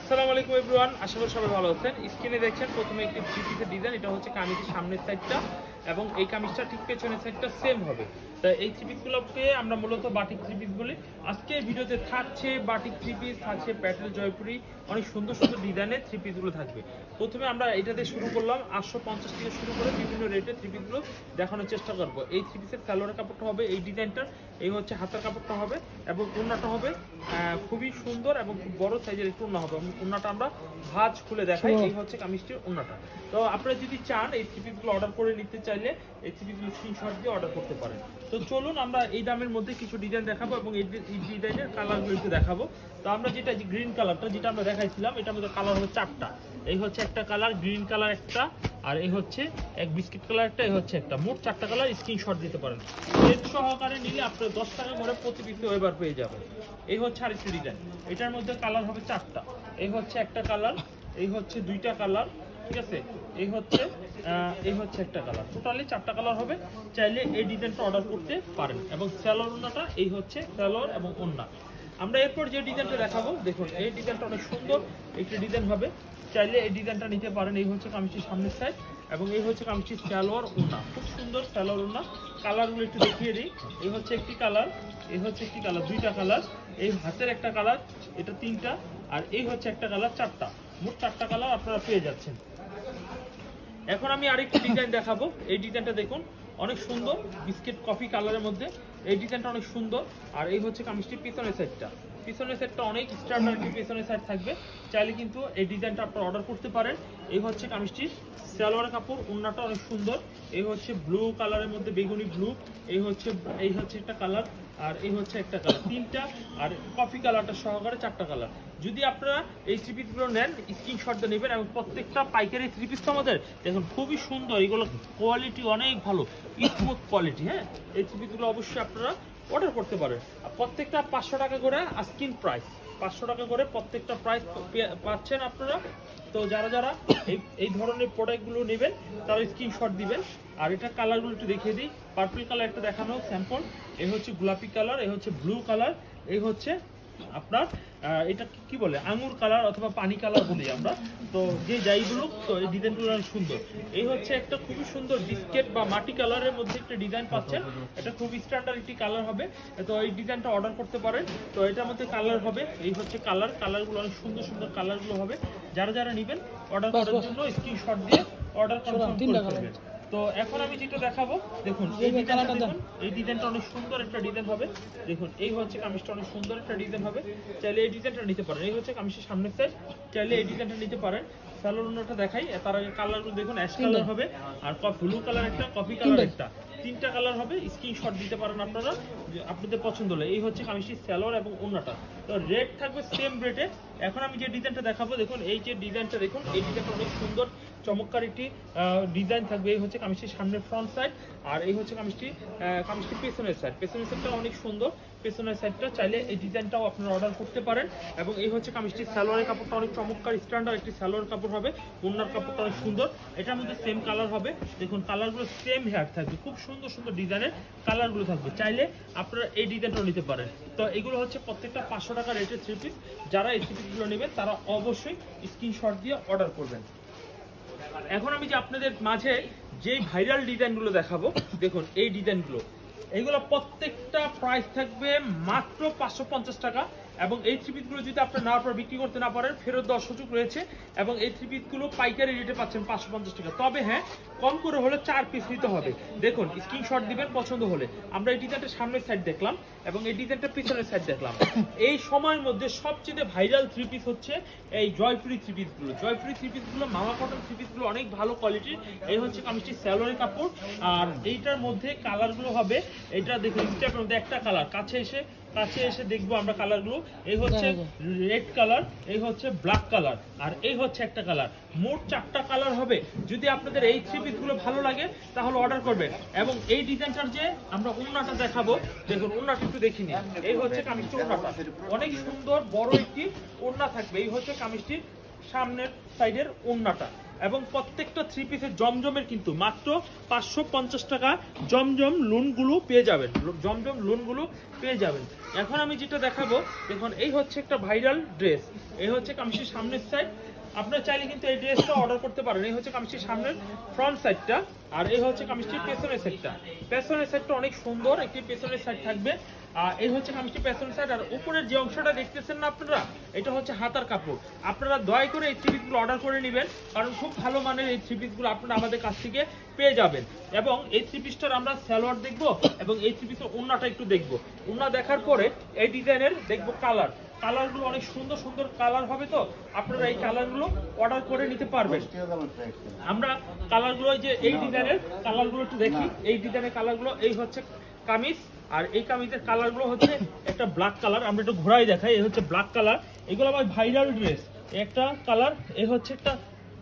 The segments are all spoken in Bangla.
আসসালামু আলাইকুম এভরিওয়ান, আশা করি সবাই ভালো আছেন। স্ক্রিনে দেখছেন প্রথমে একটি থ্রি পিসের ডিজাইন। এটা হচ্ছে কামিজের সামনের সাইডটা এবং এই কামিজটা ঠিক পেছনের সাইডটা সেম হবে। তাই এই থ্রি পিসগুলোকে আমরা মূলত বাটিক থ্রি পিস বলি। আজকে ভিডিওতে থাকছে বাটিক থ্রি পিস, থাকছে প্যাটেল জয়পুরি, অনেক সুন্দর সুন্দর ডিজাইনের থ্রি পিসগুলো থাকবে। প্রথমে আমরা এটাতে শুরু করলাম 850 থেকে শুরু করে বিভিন্ন রেটের থ্রি পিসগুলো দেখানোর চেষ্টা করব। এই থ্রি পিসের সালোয়ারের কাপড়টা হবে এই ডিজাইনটার, এই হচ্ছে হাতের কাপড়টা হবে এবং ওড়নাটা হবে খুবই সুন্দর এবং খুব বড় সাইজের একটু ওড়না হবে। ওড়নাটা আমরা ভাঁজ খুলে দেখাই। এই হচ্ছে কামিজটির ওড়নাটা। তো আপনারা যদি চান এই থ্রি পিসগুলো অর্ডার করে নিতে চাইলে এই থ্রি পিসগুলো স্ক্রিনশট দিয়ে অর্ডার করতে পারেন। তো চলুন আমরা এই দামের মধ্যে কিছু ডিজাইন দেখাবো এবং এই ডিজাইনের কালারগুলো একটু দেখাবো। তো আমরা যেটা গ্রিন কালারটা যেটা আমরা দেখাইছিলাম, এটার মধ্যে কালার হবে চারটা। এই হচ্ছে একটা কালার, গ্রিন কালার একটা, আর এই হচ্ছে এক বিস্কিট কালার একটা, এই হচ্ছে একটা। মোট চারটা কালার স্ক্রিনশট দিতে পারেন। সেট সহকারে নিলে আপনার 10 টাকা করে প্রতি পিস ওয়েবার পেয়ে যাবেন। এই হচ্ছে আরেকটি ডিজাইন, এটার মধ্যে কালার হবে চারটা। এই হচ্ছে একটা কালার, এই হচ্ছে দুইটা কালার, ঠিক আছে, এই হচ্ছে একটা কালার। টোটালি চারটা কালার হবে। চাইলে এই ডিজাইনটা অর্ডার করতে পারেন। এবং সালোয়ার ওড়নাটা এই হচ্ছে সালোয়ার এবং ওড়না। আমরা এরপর যে ডিজাইনটা দেখাবো, দেখুন এই ডিজাইনটা অনেক সুন্দর একটি ডিজাইন হবে। চাইলে এই ডিজাইনটা নিতে পারেন। এই হচ্ছে কামিজটির সামনের সাইড এবং এই হচ্ছে কামিজটির সালোয়ার ওড়না। খুব সুন্দর সালোয়ার ওড়না। কালারগুলো একটু দেখিয়ে দিই। এই হচ্ছে একটি কালার, এই হচ্ছে একটি কালার, দুইটা কালার, এই হাতের একটা কালার, এটা তিনটা, আর এই হচ্ছে একটা কালার, চারটা। মোট চারটা কালার আপনারা পেয়ে যাচ্ছেন। এখন আমি আরেকটি ডিজাইন দেখাবো। এই ডিজাইনটা দেখুন, অনেক সুন্দর বিস্কিট কফি কালারের মধ্যে। এই ডিজাইনটা অনেক সুন্দর। আর এই হচ্ছে কামিজটির পিছনের সাইডটা। পিছনের সাইডটা অনেক স্ট্যান্ডার্ড পিছনের সাইড থাকবে। চাইলে কিন্তু এই ডিজাইনটা আপনারা অর্ডার করতে পারেন। এই হচ্ছে কামিজটির সালোয়ার কাপড়, ওড়নাটা অনেক সুন্দর। এই হচ্ছে ব্লু কালারের মধ্যে বেগুনি ব্লু, এই হচ্ছে একটা কালার, আর এই হচ্ছে একটা কালার, তিনটা, আর কফি কালারটা সহকারে চারটা কালার। যদি আপনারা এই থ্রি পিসগুলো নেন স্ক্রিনশট দিয়ে নেবেন। এবং প্রত্যেকটা পাইকারি থ্রি পিস তো আমাদের দেখুন খুবই সুন্দর, এগুলো কোয়ালিটি অনেক ভালো, স্মুথ কোয়ালিটি। হ্যাঁ, এই থ্রি পিসগুলো অবশ্যই আপনারা অর্ডার করতে পারেন। আর প্রত্যেকটা 500 টাকা করে আস্কিং প্রাইস, 500 টাকা করে প্রত্যেকটা প্রাইস পাচ্ছেন আপনারা। তো যারা যারা এই ধরনের প্রোডাক্টগুলো নেবেন তারা স্ক্রিনশট দিবেন। আর এটা কালারগুলো একটু দেখিয়ে দিই। পার্পল কালার একটা দেখানো স্যাম্পল, এই হচ্ছে গোলাপি কালার, এই হচ্ছে ব্লু কালার, এই হচ্ছে আপনার এটা কি বলে আঙুর কালার অথবা পানি কালার বলি আমরা। তো যে যাইগুলো, তো এই ডিজাইনগুলো অনেক সুন্দর। এই হচ্ছে একটা খুবই সুন্দর বিস্কেট বা মাটি কালারের মধ্যে একটা ডিজাইন পাচ্ছেন। এটা খুব স্ট্যান্ডার্ড একটি কালার হবে। তো এই ডিজাইনটা অর্ডার করতে পারেন। তো এটার মধ্যে কালার হবে, এই হচ্ছে কালারগুলো অনেক সুন্দর সুন্দর কালারগুলো হবে। যারা যারা নেবেন অর্ডার করার জন্য স্ক্রিনশট দিয়ে অর্ডার কনফার্ম করে ফেলবেন। তো এখন আমি যেটা দেখাবো, দেখুন এই ডিজাইনটা দেখুন, এই ডিজাইনটা অনেক সুন্দর একটা ডিজাইন হবে। দেখুন এই হচ্ছে কামিজটা অনেক সুন্দর একটা ডিজাইন হবে। চাইলে এই ডিজাইনটা নিতে পারেন। এই হচ্ছে কামিজের সামনের সাইড, চাইলে এই ডিজাইনটা নিতে পারেন। সালোয়ার ওড়নাটা দেখাই। তার আগে কালারগুলো দেখুন, অ্যাশ কালার হবে, আর ব্লু কালার একটা, কফি কালার একটা, তিনটা কালার হবে। স্ক্রিনশট দিতে পারেন আপনারা আপনাদের পছন্দ হলে। এই হচ্ছে কামিজটির সালোয়ার এবং ওড়নাটা। তো রেট থাকবে সেম রেটে। এখন আমি যে ডিজাইনটা দেখাবো, দেখুন এই যে ডিজাইনটা দেখুন, এই ডিজাইনটা অনেক সুন্দর চমৎকার একটি ডিজাইন থাকবে। এই হচ্ছে কামিজটির সামনের ফ্রন্ট সাইড, আর এই হচ্ছে কামিজটির পেছনের সাইড। পেছনের সাইডটা অনেক সুন্দর, পেছনের সাইডটা চাইলে এই ডিজাইনটাও আপনারা অর্ডার করতে পারেন। এবং এই হচ্ছে কামিজটির সালোয়ারের কাপড়টা অনেক চমৎকার স্ট্যান্ডার্ড একটি সালোয়ার কাপড় হবে। ওড়নার কাপড়টা অনেক সুন্দর। এটার মধ্যে সেম কালার হবে। দেখুন কালারগুলো সেম হেয়ার থাকবে, খুব সুন্দর সুন্দর ডিজাইনের কালারগুলো থাকবে। চাইলে আপনারা এই ডিজাইনটাও নিতে পারেন। তো এগুলো হচ্ছে প্রত্যেকটা 500 টাকা রেটের থ্রি পিস। যারা এই থ্রি পিসগুলো নেবেন তারা অবশ্যই স্ক্রিনশট দিয়ে অর্ডার করবেন। এখন আমি যে আপনাদের মাঝে যেই ভাইরাল ডিজাইনগুলো দেখাবো, দেখুন এই ডিজাইনগুলো, এইগুলো প্রত্যেকটা প্রাইস থাকবে মাত্র 550 টাকা। এবং এই থ্রি পিসগুলো যদি আপনার নেওয়ার পর বিক্রি করতে না পারেন ফেরত দেওয়ার সুযোগ রয়েছে। এবং এই থ্রি পিসগুলো পাইকারি রেটে পাচ্ছেন 550 টাকা। তবে হ্যাঁ, কম করে হলে 4 পিস নিতে হবে। দেখুন স্ক্রিনশট দিবেন পছন্দ হলে। আমরা এই ডিজাইনটা সামনের সাইড দেখলাম এবং এই ডিজাইনটা পিছনের সাইড দেখলাম। এই সময়ের মধ্যে সবচেয়ে ভাইরাল থ্রি পিস হচ্ছে এই জয়পুরি থ্রি পিসগুলো। জয়পুরি থ্রি পিসগুলো, মামা কটন থ্রি পিসগুলো অনেক ভালো কোয়ালিটির। এই হচ্ছে কামিজটির সালোয়ারের কাপড়। আর এইটার মধ্যে কালারগুলো হবে, এটা দেখুন স্টেপের মধ্যে একটা কালার, কাছে এসে দেখবো আমরা কালারগুলো। এই হচ্ছে রেড কালার, এই হচ্ছে ব্ল্যাক কালার, আর এই হচ্ছে একটা কালার। মোট চারটা কালার হবে। যদি আপনাদের এই থ্রি পিসগুলো ভালো লাগে তাহলে অর্ডার করবেন। এবং এই ডিজাইনটার যে আমরা ওড়নাটা দেখাবো, দেখুন ওড়নাটা একটু দেখিনি। এই হচ্ছে কামিজটির ওড়নাটা, অনেক সুন্দর বড় একটি ওড়না থাকবে। এই হচ্ছে কামিজটির সামনের সাইডের ওড়নাটা। এবং প্রত্যেকটা থ্রি পিসের জমজমের কিন্তু মাত্র 550 টাকা জমজম লোনগুলো পেয়ে যাবেন, জমজম লোনগুলো পেয়ে যাবেন। এখন আমি যেটা দেখাবো, দেখুন এই হচ্ছে একটা ভাইরাল ড্রেস, এই হচ্ছে কামিজের সামনের সাইড। আপনারা চাইলে কিন্তু এই ড্রেসটা অর্ডার করতে পারেন। এই হচ্ছে কামিজটির সামনের ফ্রন্ট সাইডটা, আর এই হচ্ছে কামিজটির পেছনের সাইডটা। পেছনের সাইডটা অনেক সুন্দর একটি পেছনের সাইড থাকবে। আর এই হচ্ছে কামিজটির পেছনের সাইড। আর উপরের যে অংশটা দেখতেছেন না আপনারা, এটা হচ্ছে হাতার কাপড়। আপনারা দয়া করে এই থ্রি পিসগুলো অর্ডার করে নেবেন, কারণ খুব ভালো মানের এই থ্রি পিসগুলো আপনারা আমাদের কাছ থেকে পেয়ে যাবেন। এবং এই থ্রি পিসটার আমরা সালোয়ার দেখবো এবং এই থ্রি পিসের ওড়নাটা একটু দেখবো। ওড়না দেখার পরে এই ডিজাইনের দেখবো কালার, কালারগুলো অনেক সুন্দর সুন্দর কালার হবে, তো আপনারা এই কালারগুলো অর্ডার করে নিতে পারবেন। আমরা কালারগুলো যে এই ডিজাইনের কালারগুলো একটু দেখি। এই ডিজাইনের কালারগুলো, এই হচ্ছে কামিজ, আর এই কামিজের কালারগুলো হচ্ছে একটা ব্ল্যাক কালার। আমরা একটু ঘোরাই দেখাই। এই হচ্ছে ব্ল্যাক কালার, এগুলো আমার ভাইরাল ড্রেস। একটা কালার, এই হচ্ছে একটা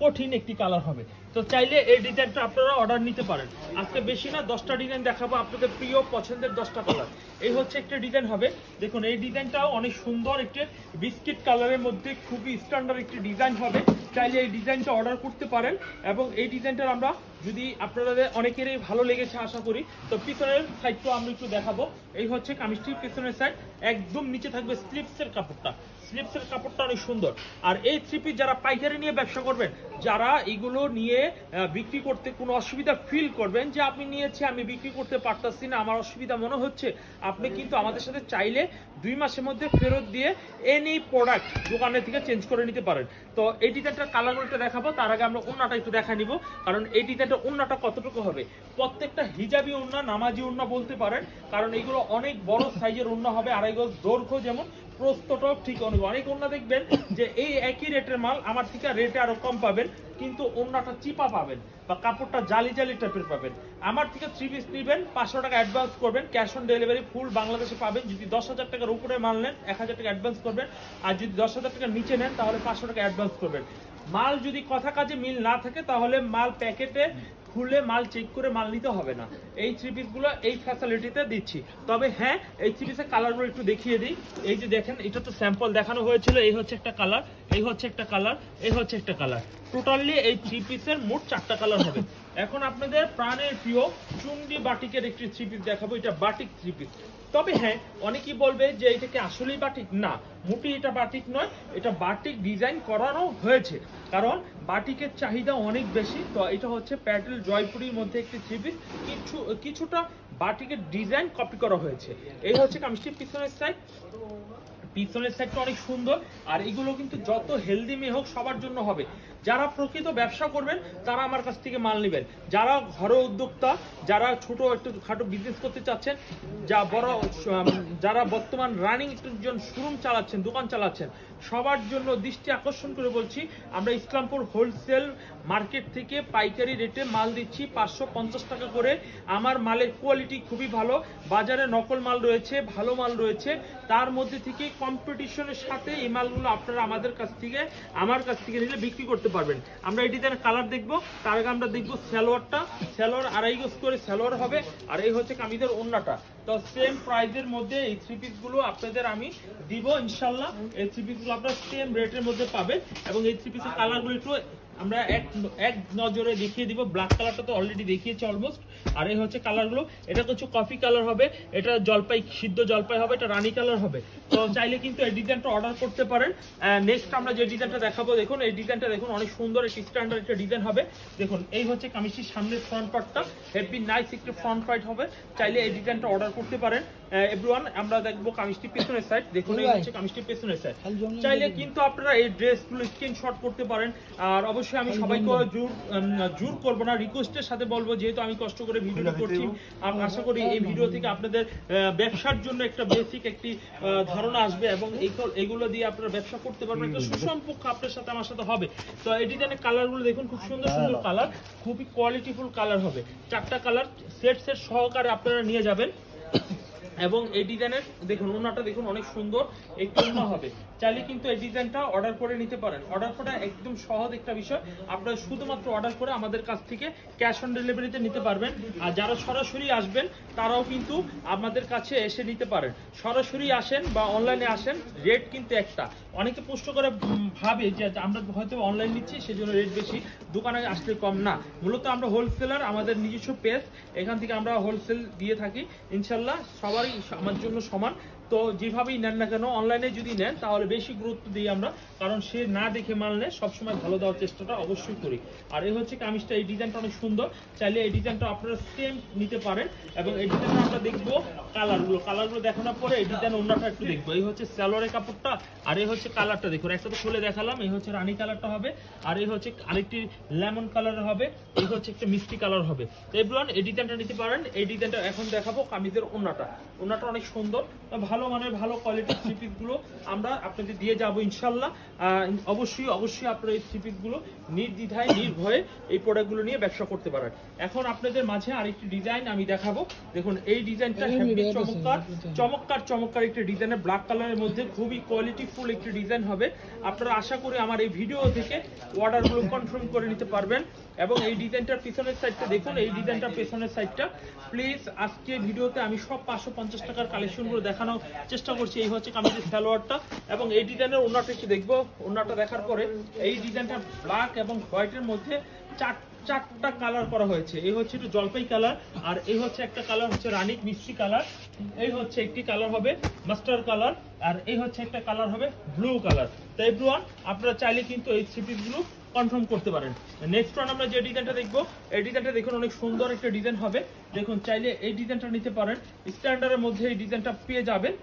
কঠিন একটি কালার হবে। তো চাইলে এই ডিজাইনটা আপনারা অর্ডার নিতে পারেন। আজকে বেশি না, 10টা ডিজাইন দেখাবো আপনাদের প্রিয় পছন্দের 10টা কালার। এই হচ্ছে একটা ডিজাইন হবে, দেখুন এই ডিজাইনটাও অনেক সুন্দর একটি বিস্কিট কালারের মধ্যে খুবই স্ট্যান্ডার্ড একটি ডিজাইন হবে। চাইলে এই ডিজাইনটা অর্ডার করতে পারেন। এবং এই ডিজাইনটার আমরা যদি আপনাদের অনেকেরই ভালো লেগেছে আশা করি, তো পিছনের সাইডটা আমরা একটু দেখাবো। এই হচ্ছে কামিজটির পিছনের সাইড, একদম নিচে থাকবে স্লিপসের কাপড়টা। স্লিপসের কাপড়টা অনেক সুন্দর। আর এই থ্রি পিস যারা পাইকারি নিয়ে ব্যবসা করবেন, যারা এগুলো নিয়ে বিক্রি করতে কোনো অসুবিধা ফিল করবেন যে আপনি নিয়েছি আমি বিক্রি করতে পারতাছি না, আমার অসুবিধা মনে হচ্ছে, আপনি কিন্তু আমাদের সাথে চাইলে 2 মাসের মধ্যে ফেরত দিয়ে এনি প্রোডাক্ট দোকানের থেকে চেঞ্জ করে নিতে পারেন। তো এই ডিজাইনটার কালারগুলোটা দেখাবো, তার আগে আমরা ওড়নাটা একটু দেখা নিব, কারণ এই ডিজাইনটা ওড়নাটা কতটুকু হবে। প্রত্যেকটা হিজাবি ওড়না, নামাজি ওড়না বলতে পারেন, কারণ এগুলো অনেক বড় সাইজের ওড়না হবে। আড়াই গজ দৈর্ঘ্য যেমন, প্রস্তটাও ঠিক অনুযায়ী। অনেক ওড়না দেখবেন যে এই একই রেটের মাল আমার থেকে রেটে আরো কম পাবেন, কিন্তু ওড়নাটা চিপা পাবেন বা কাপড়টা জালি জালি টাইপের পাবেন। আমার থেকে থ্রি পিস নেবেন, 500 টাকা অ্যাডভান্স করবেন, ক্যাশ অন ডেলিভারি ফুল বাংলাদেশে পাবেন। যদি 10,000 টাকার উপরে মাল নেন 1000 টাকা অ্যাডভান্স করবেন, আর যদি 10,000 টাকার নিচে নেন তাহলে 500 টাকা অ্যাডভান্স করবেন। মাল যদি কথা কাজে মিল না থাকে তাহলে মাল প্যাকেটে খুলে মাল চেক করে মাল নিতে হবে না। এই থ্রি পিসগুলো এই ফ্যাসিলিটিতে দিচ্ছি। তবে হ্যাঁ, এই থ্রি পিসের কালারগুলো একটু দেখিয়ে দিই। এই যে দেখেন, এটা তো স্যাম্পল দেখানো হয়েছিল। এই হচ্ছে একটা কালার, এই হচ্ছে একটা কালার, এই হচ্ছে একটা কালার। টোটালি এই থ্রি পিসের মোট 4টা কালার হবে। এখন আপনাদের প্রাণের প্রিয় চুন্ডি বাটিকের একটি থ্রি পিস দেখাবো। এটা বাটিক থ্রি পিস। তবে হ্যাঁ, অনেকেই বলবে যে এটাকে আসলেই বাটিক না, মোটেই এটা বাটিক নয়, এটা বাটিক ডিজাইন করানো হয়েছে, কারণ বাটিকের চাহিদা অনেক বেশি। তো এটা হচ্ছে প্যাটেল জয়পুরীর মধ্যে একটি থ্রি পিস, কিছুটা বাটিকের ডিজাইন কপি করা হয়েছে। এই হচ্ছে কামিজটির পিছনের সাইড। পিছনের সাইডটা অনেক সুন্দর। আর এগুলো কিন্তু যত হেলদি মেয়ে হোক সবার জন্য হবে। যারা প্রকৃত ব্যবসা করবেন তারা আমার কাছ থেকে মাল নেবেন। যারা ঘরোয়া উদ্যোক্তা, যারা ছোট একটু খাটো বিজনেস করতে চাচ্ছেন, যারা বর্তমান রানিং একজন শোরুম চালাচ্ছেন, দোকান চালাচ্ছেন, সবার জন্য দৃষ্টি আকর্ষণ করে বলছি, আমরা ইসলামপুর হোলসেল মার্কেট থেকে পাইকারি রেটে মাল দিচ্ছি 550 টাকা করে। আমার মালের কোয়ালিটি খুবই ভালো, বাজারে নকল মাল রয়েছে, ভালো মাল রয়েছে, তার মধ্যে থেকে কম্পিটিশনের সাথে এই মালগুলো আপনারা আমার কাছ থেকে নিলে বিক্রি করতে পারবেন। আমরা এই ডিজাইনের কালার দেখবো, তার আগে আমরা দেখবো সালোয়ারটা। সালোয়ার 2.5 গজ করে সালোয়ার হবে। আর এই হচ্ছে কামিজের ওড়নাটা। তো সেম প্রাইজের মধ্যে এই থ্রি পিসগুলো আপনাদের আমি দিব ইনশাল্লাহ। এই থ্রি পিসগুলো আপনারা সেম রেটের মধ্যে পাবেন। এবং এই থ্রি পিসের কালারগুলো একটু আমরা এক নজরে দেখিয়ে দিব। ব্ল্যাক কালারটা তো অলরেডি দেখিয়েছি অলমোস্ট। আর এই হচ্ছে কালারগুলো, এটা হচ্ছে কফি কালার হবে, এটা জলপাই, সিদ্ধ জলপাই হবে, এটা রানী কালার হবে। তো চাইলে কিন্তু এই ডিজাইনটা অর্ডার করতে পারেন। নেক্সট আমরা যে ডিজাইনটা দেখাবো, দেখুন এই ডিজাইনটা দেখুন, অনেক সুন্দর একটি স্ট্যান্ডার্ড একটা ডিজাইন হবে। দেখুন এই হচ্ছে কামিজটির সামনের ফ্রন্ট পার্টটা, হেভি নাইস একটি ফ্রন্ট পার্ট হবে। চাইলে এই ডিজাইনটা অর্ডার করতে পারেন। এভরিওয়ান, আমরা দেখবো কামিজটির পেছনের সাইড। দেখুন এই হচ্ছে কামিজটির পেছনের সাইড। চাইলে কিন্তু আপনারা এই ড্রেসগুলো স্ক্রিনশট করতে পারেন। আর অবশ্যই আমি সবাইকে জোর করবো না, রিকোয়েস্টের সাথে বলবো, যেহেতু আমি কষ্ট করে ভিডিও করছি, আশা করি এই ভিডিও থেকে আপনাদের ব্যবসার জন্য একটা বেসিক একটি ধারণা আসবে এবং এগুলো দিয়ে আপনারা ব্যবসা করতে পারবেন। একটা সুসম্পর্ক আপনার সাথে আমার সাথে হবে। তো এই ডিজাইনের কালারগুলো দেখুন, খুব সুন্দর সুন্দর কালার, খুবই কোয়ালিটিফুল কালার হবে। 4টা কালার সেট সহকারে আপনারা নিয়ে যাবেন। এবং এই ডিজাইনের দেখুন ওড়নাটা দেখুন, অনেক সুন্দর একটি ওড়না হবে। চাইলে কিন্তু এই ডিজাইনটা অর্ডার করে নিতে পারেন। অর্ডার করা একদম সহজ একটা বিষয়, আপনারা শুধুমাত্র অর্ডার করে আমাদের কাছ থেকে ক্যাশ অন ডেলিভারিতে নিতে পারবেন। আর যারা সরাসরি আসবেন তারাও কিন্তু আমাদের কাছে এসে নিতে পারেন। সরাসরি আসেন বা অনলাইনে আসেন, রেট কিন্তু একটা। অনেকে প্রশ্ন করে ভাবে যে আমরা হয়তো অনলাইন নিচ্ছি সেজন্য রেট বেশি, দোকানে আসলে কম না। মূলত আমরা হোলসেলার, আমাদের নিজস্ব পেজ, এখান থেকে আমরা হোলসেল দিয়ে থাকি। ইনশাল্লাহ সবারই আমার জন্য সমান। তো যেভাবেই নেন না কেন, অনলাইনে যদি নেন তাহলে বেশি গুরুত্ব দিই আমরা, কারণ সে না দেখে মাল নেয়, সবসময় ভালো দেওয়ার চেষ্টাটা অবশ্যই করি। আর এই হচ্ছে কামিজটা, এই ডিজাইনটা অনেক সুন্দর, চাইলে এই ডিজাইনটা আপনারা সেম নিতে পারেন। এবং এই ডিজাইনটা আমরা দেখবো কালারগুলো দেখানোর পরে এই ডিজাইন অন্যটা একটু দেখবো। এই হচ্ছে সালোয়ারের কাপড়টা, আর এই হচ্ছে কালারটা দেখুন, একটা তো খুলে দেখালাম। এই হচ্ছে রানী কালারটা হবে, আর এই হচ্ছে আরেকটি লেমন কালার হবে, এই হচ্ছে একটা মিষ্টি কালার হবে। তো এগুলো এই ডিজাইনটা নিতে পারেন। এই ডিজাইনটা এখন দেখাবো কামিজের ওন্নাটা অনেক সুন্দর, ভালো মানের ভালো কোয়ালিটির থ্রি পিস গুলো আমরা আপনাদের দিয়ে যাবো ইনশাল্লাহ। অবশ্যই আপনারা এই থ্রি পিস গুলো নির্দ্বিধায় নির্ভয়ে এই প্রোডাক্ট গুলো নিয়ে ব্যবসা করতে পারেন। এখন আপনাদের মাঝে আরেকটি ডিজাইন আমি দেখাবো। দেখুন এই ডিজাইনটা চমৎকার একটি ডিজাইনের ব্ল্যাক কালারের মধ্যে খুবই কোয়ালিটিফুল একটি ডিজাইন হবে। আপনারা আশা করি আমার এই ভিডিও থেকে অর্ডার গুলো কনফার্ম করে নিতে পারবেন। এবং এই ডিজাইনটার পিছনের সাইডটা দেখুন, এই ডিজাইনটার পিছনের সাইডটা প্লিজ আজকে ভিডিওতে আমি সব 550 টাকার কালেকশন গুলো দেখানোর চেষ্টা করছি। এই হচ্ছে কামিজের সালোয়ারটা, এবং এই ডিজাইনের ওন্নাটা একটু দেখবো। ওন্নাটা দেখার পরে এই ডিজাইনটা ব্ল্যাক এবং হোয়াইটের মধ্যে চারটা কালার করা হয়েছে। এই হচ্ছে একটু জলপাই কালার, আর এই হচ্ছে একটা কালার হচ্ছে রানী মিষ্টি কালার, এই হচ্ছে একটি কালার হবে মাস্টার্ড কালার, আর এই হচ্ছে একটা কালার হবে ব্লু কালার। তো এভরিওয়ান আপনারা চাইলে কিন্তু এই থ্রি পিস গুলো কনফার্ম করতে পারেন। নেক্সট ওয়ান আমরা যে ডিজাইনটা দেখবো, এই ডিজাইনটা দেখুন অনেক সুন্দর একটা ডিজাইন হবে। দেখুন চাইলে এই ডিজাইনটা নিতে পারেন, স্ট্যান্ডার্ডের মধ্যে এই ডিজাইনটা পেয়ে যাবেন।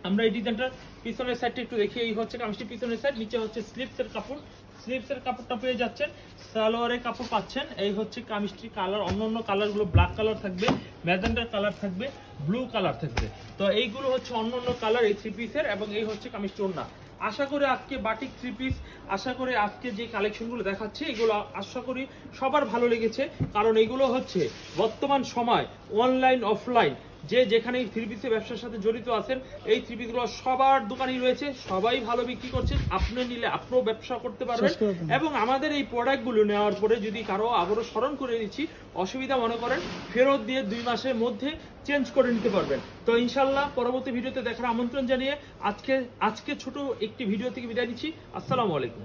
আমরা এই ডিজাইনটার পিছনের সাইডটা একটু দেখি। এই হচ্ছে কামিজটির পিছনের সাইড, নিচে হচ্ছে স্লিভসের কাপড়টা পেয়ে যাচ্ছেন, সালোয়ারের কাপড় পাচ্ছেন। এই হচ্ছে কামিজটির কালার, অন্য কালারগুলো ব্ল্যাক কালার থাকবে, ম্যাজেন্ডার কালার থাকবে, ব্লু কালার থাকবে। তো এইগুলো হচ্ছে অন্য কালার এই থ্রি পিসের, এবং এই হচ্ছে কামিজটি ওন্না। আশা করি আজকে বাটিক থ্রি পিস, আশা করি আজকে যে কালেকশনগুলো দেখাচ্ছি এগুলো আশা করি সবার ভালো লেগেছে। কারণ এগুলো হচ্ছে বর্তমান সময় অনলাইন অফলাইন যে যেখানে এই থ্রি পিসের ব্যবসার সাথে জড়িত আছেন, এই থ্রি পিসগুলো সবার দোকানেই রয়েছে, সবাই ভালো বিক্রি করছে। আপনি নিলে আপনিও ব্যবসা করতে পারবেন। এবং আমাদের এই প্রোডাক্টগুলো নেওয়ার পরে যদি কারো আবারও স্মরণ করে দিচ্ছি, অসুবিধা মনে করেন, ফেরত দিয়ে 2 মাসের মধ্যে চেঞ্জ করে নিতে পারবেন। তো ইনশাল্লাহ পরবর্তী ভিডিওতে দেখার আমন্ত্রণ জানিয়ে আজকে ছোট একটি ভিডিও থেকে বিদায় নিচ্ছি। আসসালামু আলাইকুম।